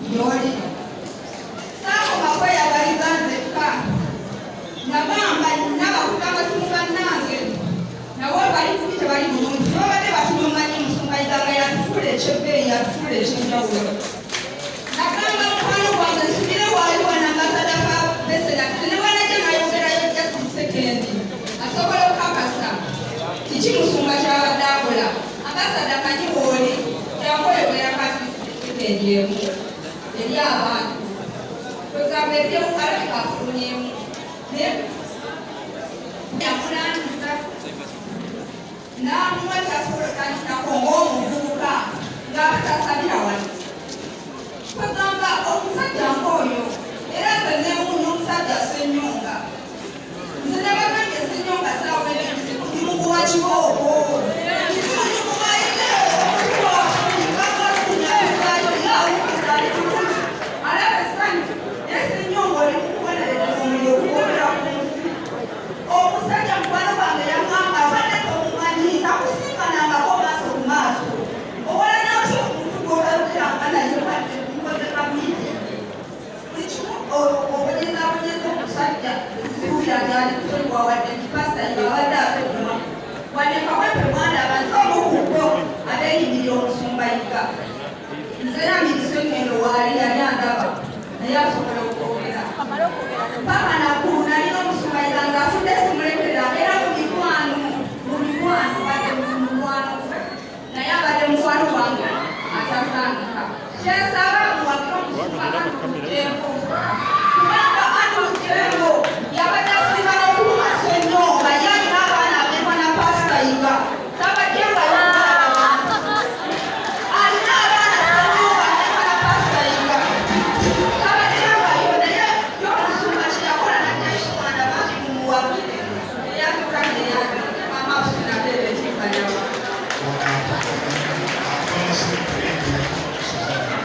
yoli saako makoya baliganze ka nabamba nabakugamba simu bannange nawo bali kubi tebali bulungi nobadde batunyumanyi musumbayiganga yatufuula ekyebbeeyi yatufuula ekyenjawulo nagamba mukwano gwange nsubire waali wanangasadafa besera tenewanajja nayogerayo just sekendi asobola okukakasa kiki musumba kyabadde akola ambasada kanyiwooli yakoyogera kati sekendi emu eri abantu kwegamba ebyokukala bikafunyemu yamulangiza n'amuwa kyasolekanyinako ng'omuvubuka ng'abatasabira wano kwegamba omusajja ng'oyo era nze neewuunya omusajja Ssenyonga nze ne bagambye Ssenyonga saaweerekizibu kimukuwa kibooko omusajja mukwano gwange yamwanga abadde tomumanyiisa kusinkanaangako maaso ku maaso owola naki omuntu gwotalukiranga naye waddekozeka miti buli kimu obonyezabonyeza omusajja ekizibu byagyali kukolebwa wadde kipasita yabadde atekuma wadde kakwepe mwana abantu omukuggo abeeyimirira omusumbayiga nze namirise ngendo waali yali andaba naye asobola okwogera paka nakulu nalina omusumbayiga ng'afudde simulekerera era mu mikwano badde mukwano naye abadde mukwano wange atasangika kyensaba muwakire omusumbaga ntujengo kubanga antujengo yabadde asiba n'okuluma Ssenyonga ye alina abaana abeekwa na pasitayiga tabadde nga alina abaana Ssenyonga abeekwa na pasitayiga